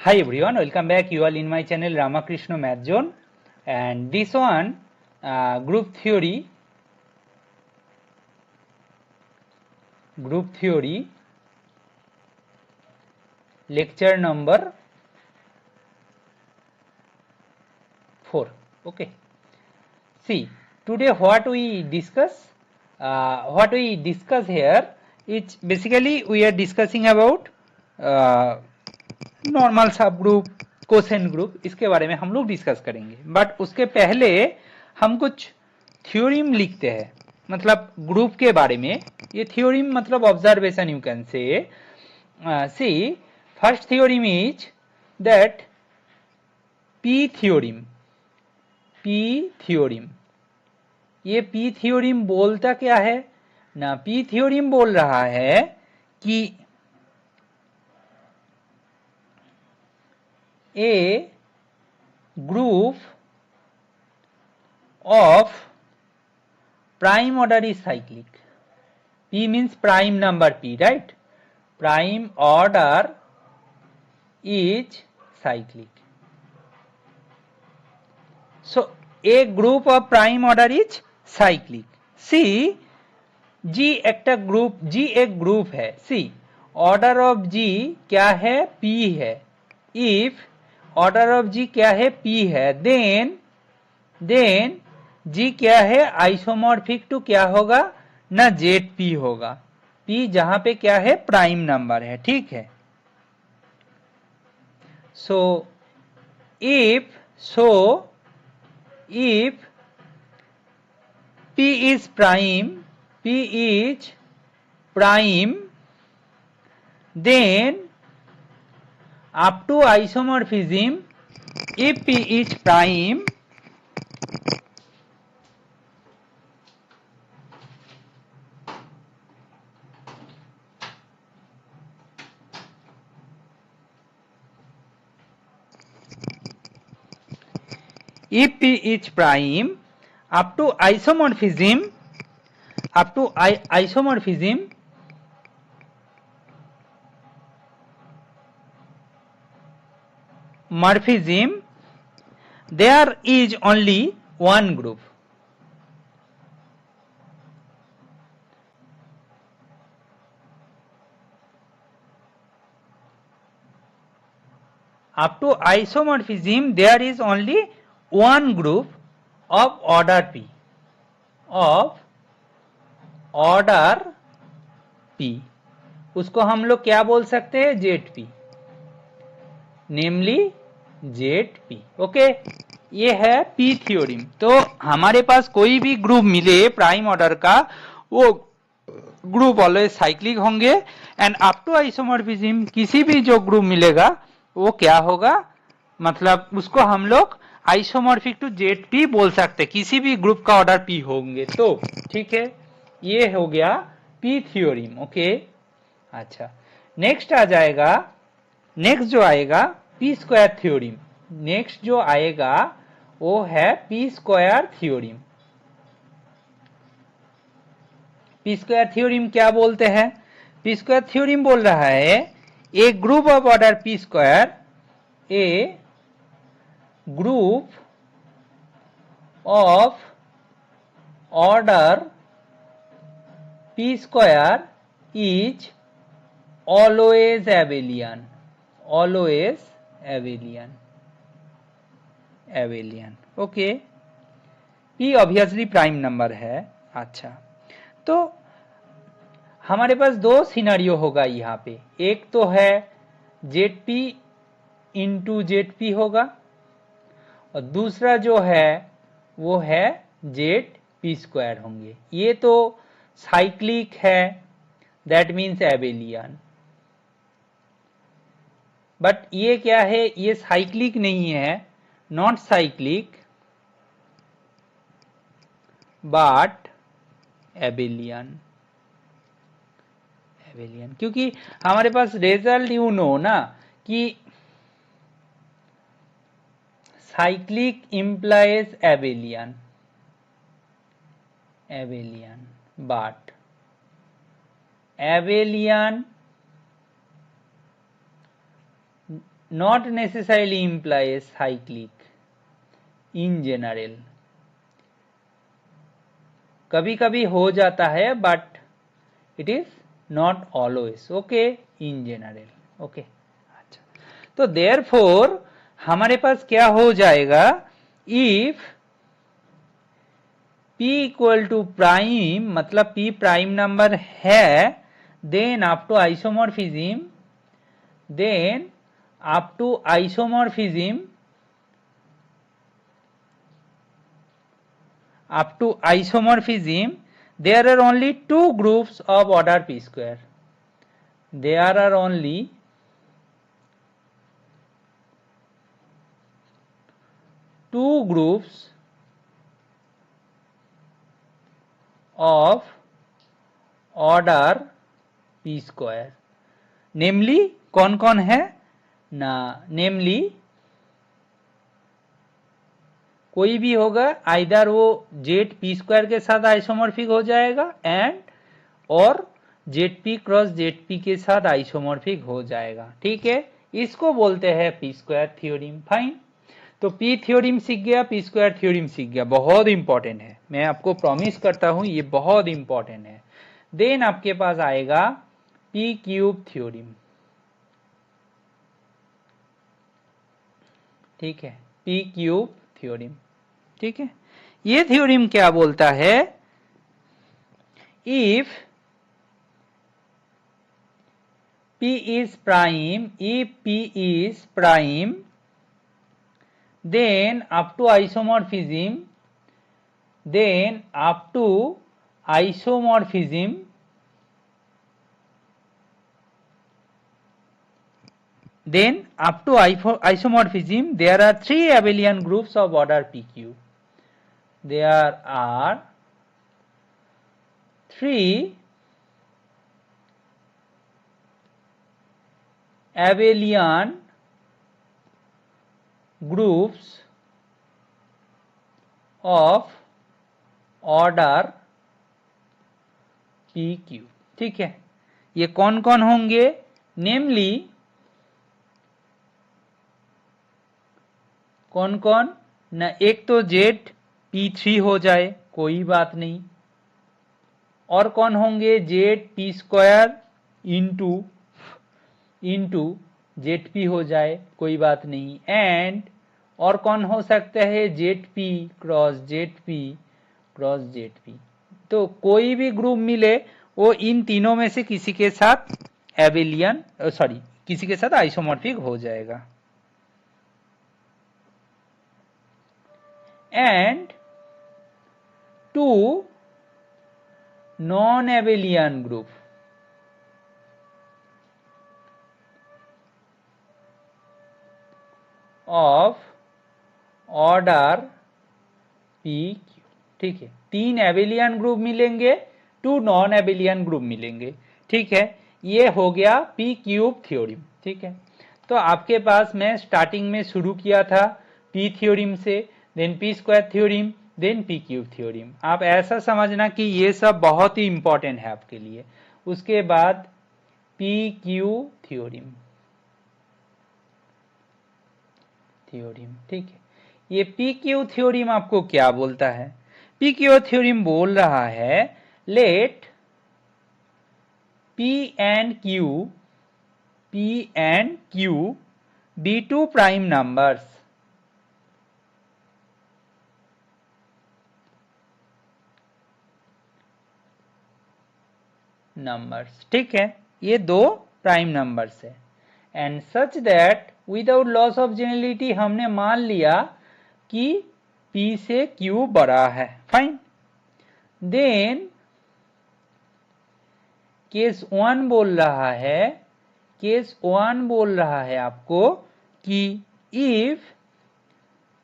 Hi everyone, welcome back. You all in my channel Ramakrishna Math Zone, and this one group theory lecture number 4. Okay. See, today what we discuss here, it's basically we are discussing about normal सब group कोसेन group इसके बारे में हम लोग discuss करेंगे। But उसके पहले हम कुछ थ्योरम लिखते हैं, मतलब ग्रुप के बारे में। ये थ्योरम मतलब observation you can say. See first theorem is that P theorem. ये पी थ्योरम बोलता क्या है ना, पी थ्योरम बोल रहा है कि a group of prime order is cyclic. P means prime number P, right? Prime order is cyclic. So a group of prime order is cyclic. See, G एक group है। सी ऑर्डर ऑफ G क्या है, P है। If order of G क्या है, P है, then G क्या है, आइसोमॉर्फिक टू क्या होगा ना, ZP होगा। P जहां पे क्या है, प्राइम नंबर है, ठीक है। So if P is prime, then up to isomorphism, if P is prime, up to isomorphism, there is only one group. Up to isomorphism, there is only one group of order P. उसको हम लोग क्या बोल सकते हैं, ZP, नेमली ZP। Okay, ये है P theorem. तो हमारे पास कोई भी ग्रुप मिले प्राइम ऑर्डर का, वो ग्रुप ऑलवेज साइक्लिक होंगे। एंड अप टू आइसोमॉर्फिज्म किसी भी जो ग्रुप मिलेगा वो क्या होगा, मतलब उसको हम लोग आइसोमॉर्फिक टू ZP बोल सकते, किसी भी ग्रुप का ऑर्डर P होंगे तो, ठीक है। ये हो गया P थ्योरम। ओके, अच्छा, नेक्स्ट जो आएगा P स्क्वायर थ्योरम। नेक्स्ट जो आएगा वो है P square theorem. P square theorem क्या बोलते हैं, P स्क्वायर थ्योरम बोल रहा है a group of order P square, a group of order P square is always abelian, okay. P obviously prime number है। अच्छा, तो हमारे पास दो सिनेरियो होगा यहाँ पे। एक तो है ZP इंटू ZP होगा, और दूसरा जो है वो है ZP स्क्वायर होंगे। ये तो साइक्लिक है, दैट मीन्स एबेलियन। बट ये क्या है, ये साइक्लिक नहीं है, नॉट साइक्लिक बट एबेलियन। क्योंकि हमारे पास रिजल्ट यू नो ना कि cyclic implies Abelian, but Abelian not necessarily implies cyclic in general. कभी कभी हो जाता है but it is not always, okay, in general, okay. अच्छा, तो देयरफॉर हमारे पास क्या हो जाएगा, if p equal to prime, मतलब p प्राइम नंबर है, then up to isomorphism, then up to isomorphism, up to isomorphism, there are only two groups of order p square. There are only two groups of order p square. Namely कौन कौन है ना, नेमली कोई भी होगा, either वो Z P square के साथ आइसोमॉर्फिक हो जाएगा एंड और Z P cross Z P के साथ आइसोमॉर्फिक हो जाएगा, ठीक है। इसको बोलते हैं पी स्क्वायर थ्योरम। फाइन, तो पी थ्योरम सीख गया, पी स्क्वायर थ्योरम सीख गया, बहुत इंपॉर्टेंट है, मैं आपको प्रॉमिस करता हूं ये बहुत इंपॉर्टेंट है। देन आपके पास आएगा पी क्यूब थ्योरम, ठीक है, पी क्यूब थ्योरम, ठीक है। ये थ्योरम क्या बोलता है, if p is prime, if p is prime, then up to isomorphism, then up to isomorphism, then up to isomorphism, there are three abelian groups of order pq. There are three abelian groups of order pq, ठीक है। ये कौन कौन होंगे, नेमली कौन कौन ना, एक तो जेड p3 हो जाए कोई बात नहीं, और कौन होंगे, Z P square into Z P हो जाए कोई बात नहीं, एंड और कौन हो सकता है, Z P cross Z P cross Z P. तो कोई भी ग्रुप मिले वो इन तीनों में से किसी के साथ एबेलियन सॉरी किसी के साथ आइसोमॉर्फिक हो जाएगा। And two non abelian group of order P Q, ठीक है। तीन एबेलियन ग्रुप मिलेंगे, टू नॉन एबेलियन ग्रुप मिलेंगे, ठीक है। ये हो गया पी क्यूब थ्योरम, ठीक है। तो आपके पास मैं स्टार्टिंग में शुरू किया था पी थ्योरम से, then P square theorem, then P cube theorem. आप ऐसा समझना कि ये सब बहुत ही इंपॉर्टेंट है आपके लिए। उसके बाद पी क्यू थ्योरम, ठीक है। ये पी क्यू थ्योरम आपको क्या बोलता है, पी क्यू थ्योरम बोल रहा है late P and Q be two prime numbers, ठीक है, ये दो प्राइम नंबर्स है, and such that without loss of generality हमने मान लिया कि P से Q बड़ा है, फाइन। देन केस वन बोल रहा है, केस वन बोल रहा है आपको कि if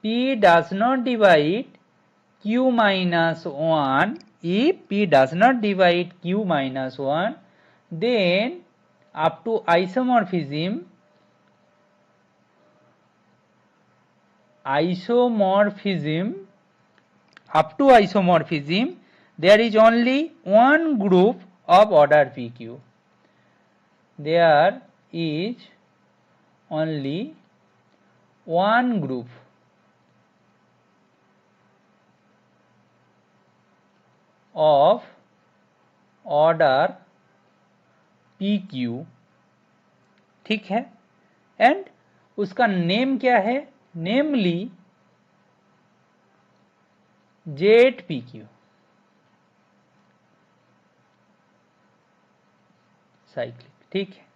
P does not divide Q minus 1, if P does not divide Q minus 1, then up to isomorphism, up to isomorphism, there is only one group of order PQ. There is only one group of order PQ, ठीक है, and उसका name क्या है, नेमली ZPQ cyclic, ठीक है।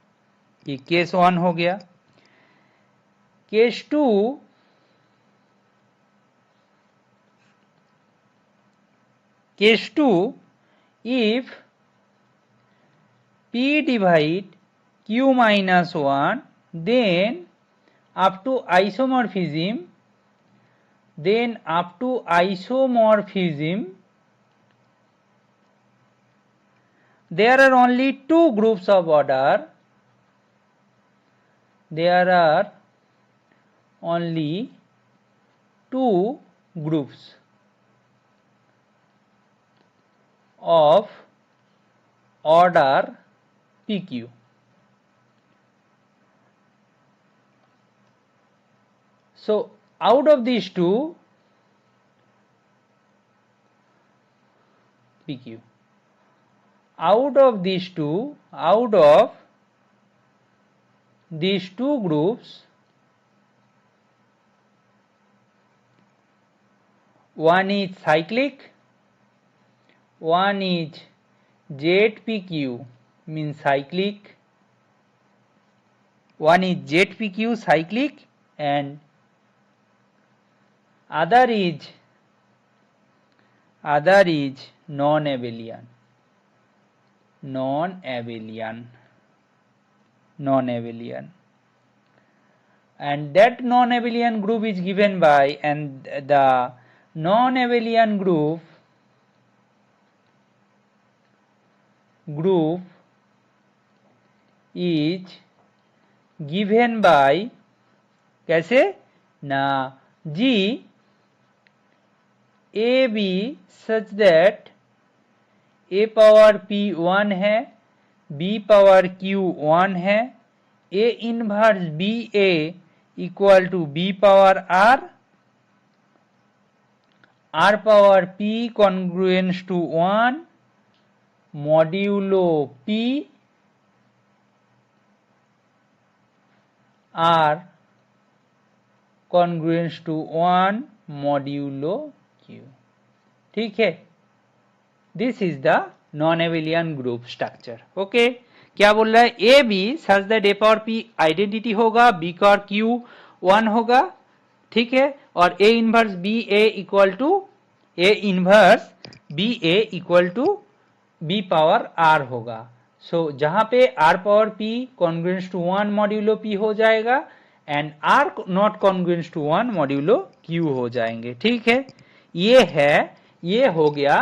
ये case 1 हो गया। Case 2, if P divide Q minus 1, then up to isomorphism, there are only two groups of order. There are only two groups of order PQ. So out of these two PQ, out of these two groups, one is cyclic, one is ZPQ means cyclic, one is ZPQ cyclic, and other is non-abelian, and that non-abelian group is given by, and the non-abelian group is given by, कैसे ना, G A B such that A power P 1 है, B power Q 1 है, A inverse B A equal to B power R power P congruence to 1 modulo P R congruence to 1 modulo Q, ठीक है। This is the non abelian group structure. Okay, क्या बोल रहा है, A B such that A power P identity होगा, B का Q 1 होगा, ठीक है, और A inverse B A equal to B power R होगा। सो जहां पे R power P congruence to 1 modulo P हो जाएगा and R not congruence to 1 modulo Q हो जाएंगे, ठीक है। ये हो गया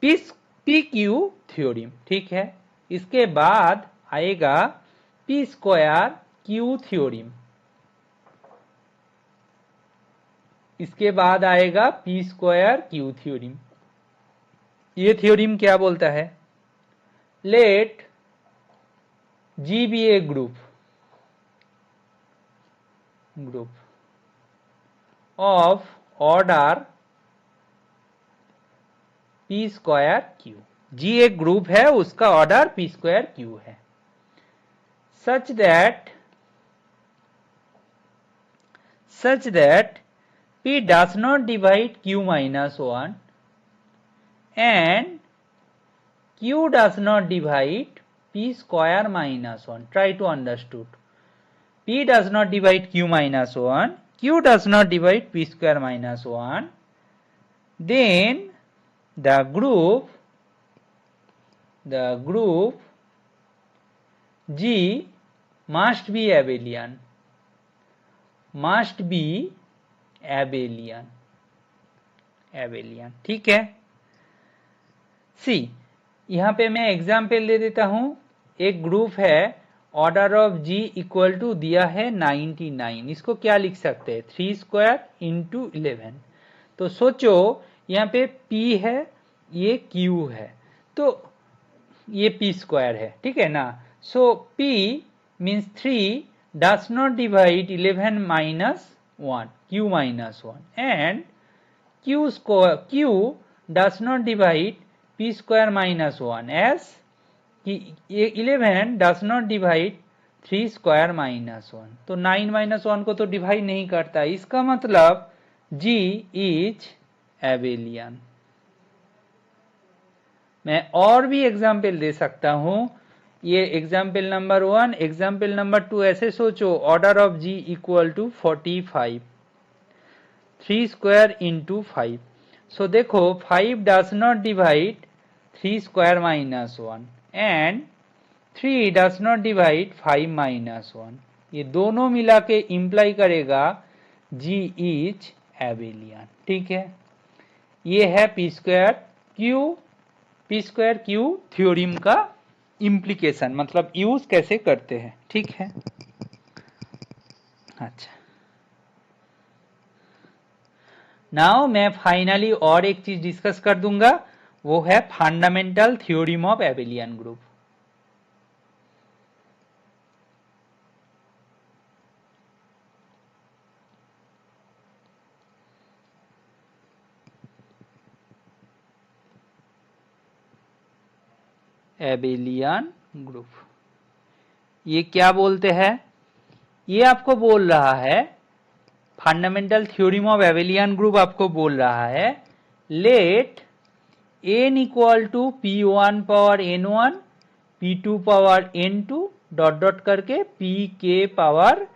पी क्यू थ्योरम, ठीक है। इसके बाद आएगा पी स्क्वायर क्यू थ्योरम, इसके बाद आएगा पी स्क्वायर क्यू थ्योरम। ये थ्योरम क्या बोलता है, let G be a group of order P square Q, G एक ग्रुप है, उसका ऑर्डर पी स्क्वायर क्यू है, such that P does not divide Q minus 1 and Q does not divide P square minus 1. Try to understood. P does not divide Q minus 1, Q does not divide P square minus 1, then the group G must be abelian, ठीक है। सी, यहां पे मैं example दे देता हूं। एक group है, order of G equal to दिया है 99, इसको क्या लिख सकते हैं, 3 स्क्वायर इंटू 11। तो सोचो यहाँ पे P है, ये Q है, तो ये P स्क्वायर है, ठीक है ना। सो P means 3 does not divide 11 minus 1, q minus 1, and q does not divide p square minus 1, as 11 does not divide 3 square minus 1, तो 9 minus 1 को तो डिवाइड नहीं करता, इसका मतलब G इज एबेलियन। मैं और भी एग्जाम्पल दे सकता हूं, ये एग्जाम्पल नंबर 1, एग्जाम्पल नंबर 2, ऐसे सोचो, order of G equal to 45, 3 square into 5, so देखो 5 does not divide 3 square minus 1 and 3 does not divide 5 minus 1, ये दोनों मिला के इंप्लाई करेगा G इज एबेलियन। ठीक है, ये है पी स्क्वायर क्यू थ्योरम का इम्प्लीकेशन, मतलब यूज कैसे करते हैं। ठीक है, अच्छा, नाउ मैं फाइनली और एक चीज डिस्कस कर दूंगा, वो है fundamental theorem of abelian group. Abelian group, ये क्या बोलते हैं, ये आपको बोल रहा है, fundamental theorem of abelian group आपको बोल रहा है, let n equal to p1 power n1, p2 power n2 dot dot करके pk power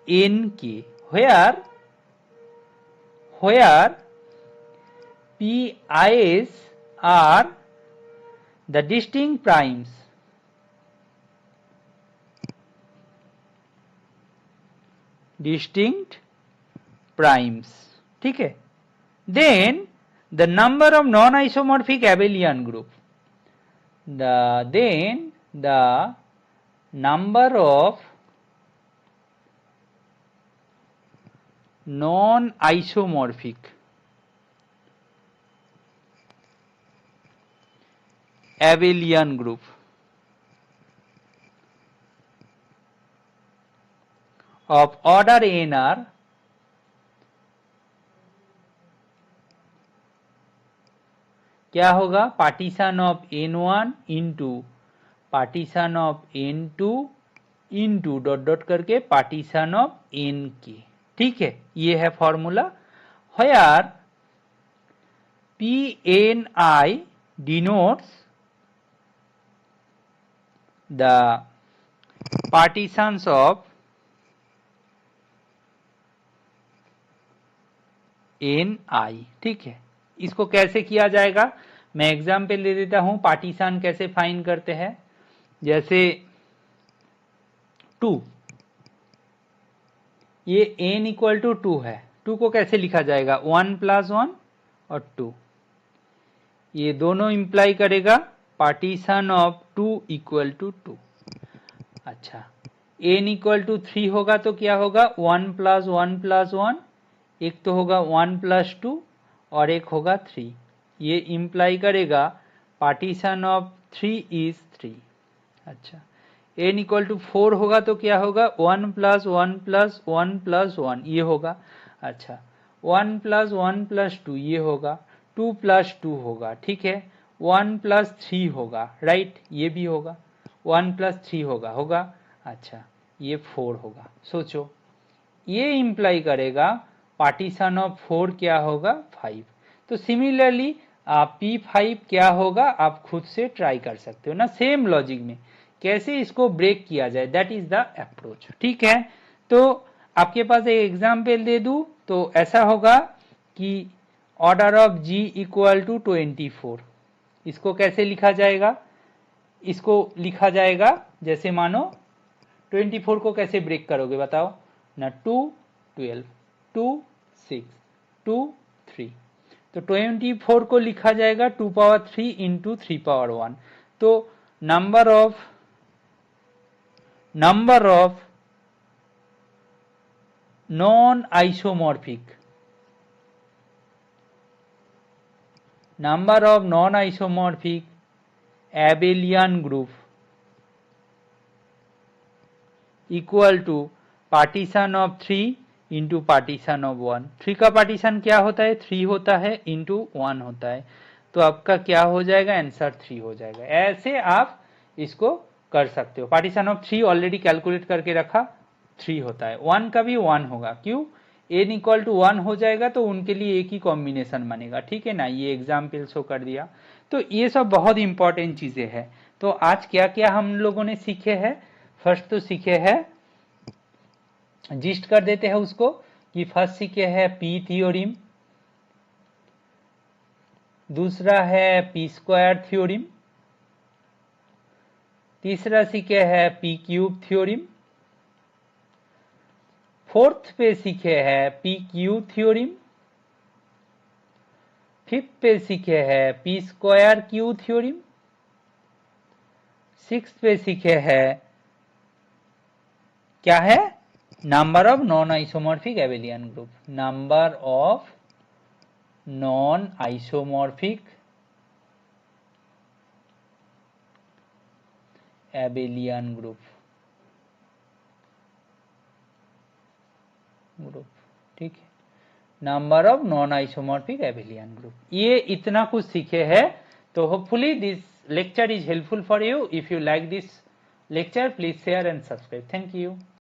nk, where pi's are the distinct primes, ठीक है, then the number of non-isomorphic abelian group, then the number of non-isomorphic abelian group of order n are क्या होगा, partition of n1 into partition of n2 into dot dot करके partition of nk। ठीक है, ये है formula, where pni denotes the partitions of ni। ठीक है, इसको कैसे किया जाएगा, मैं एग्जाम्पल दे देता हूं, पार्टीशन कैसे फाइंड करते हैं, जैसे 2, ये n इक्वल टू 2 है, 2 को कैसे लिखा जाएगा, 1 प्लस 1 और 2, ये दोनों इंप्लाई करेगा पार्टीशन ऑफ 2 इक्वल टू 2। अच्छा, n इक्वल टू 3 होगा तो क्या होगा, 1 प्लस 1 प्लस 1, एक तो होगा 1 प्लस 2 और एक होगा 3, ये इंप्लाई करेगा पार्टीशन ऑफ 3 इज 3। अच्छा, n इक्वल टू 4 होगा तो क्या होगा, 1 प्लस 1 प्लस 1 प्लस 1, ये होगा। अच्छा, 1 प्लस 1 प्लस 2 ये होगा, 2 प्लस 2 होगा। ठीक है, 1 प्लस 3 होगा, राइट, ये भी होगा, 1 प्लस 3 होगा। अच्छा, ये 4 होगा। सोचो, ये इंप्लाई करेगा पार्टीशन ऑफ 4 क्या होगा, 5। तो सिमिलरली P5 क्या होगा, आप खुद से ट्राई कर सकते हो ना, सेम लॉजिक में कैसे इसको ब्रेक किया जाए, दैट इज द अप्रोच। ठीक है, तो आपके पास एक एग्जाम्पल दे दूं तो ऐसा होगा कि order of G equal to 24, इसको कैसे लिखा जाएगा, इसको लिखा जाएगा जैसे मानो 24 को कैसे ब्रेक करोगे बताओ ना, 2 12 2 6 2 3, तो 24 को लिखा जाएगा 2 पावर 3 इंटू 3 पावर 1। तो number of non isomorphic abelian group equal to partition of 3 into partition of 1। 3 का पार्टीशन क्या होता है? 3 होता है, इंटू 1 होता है। तो आपका क्या हो जाएगा? आंसर 3 हो जाएगा। ऐसे आप इसको कर सकते हो। पार्टीशन ऑफ 3 ऑलरेडी कैलकुलेट करके रखा, 3 होता है। 1 का भी 1 होगा, क्यों? n इक्वल टू 1 हो जाएगा तो उनके लिए एक ही कॉम्बिनेशन बनेगा, ठीक है ना। ये एग्जाम्पल शो कर दिया। तो ये सब बहुत इंपॉर्टेंट चीजें हैं। तो आज क्या क्या हम लोगों ने सीखे हैं? फर्स्ट तो सीखे हैं, जिस्ट कर देते हैं उसको, कि फर्स्ट सीखे है पी थ्योरम, दूसरा है पी स्क्वायर थ्योरम, तीसरा सीखे है पी क्यूब थ्योरम, फोर्थ पे सीखे है पी क्यू थ्योरम, फिफ्थ पे सीखे है P square Q theorem, sixth पे सीखे है क्या है? Number of non isomorphic Abelian group. Number of non isomorphic Abelian group. ठीक है, number of non isomorphic Abelian group. ये इतना कुछ सीखे हैं। तो hopefully this lecture is helpful for you. If you like this lecture, please share and subscribe. Thank you.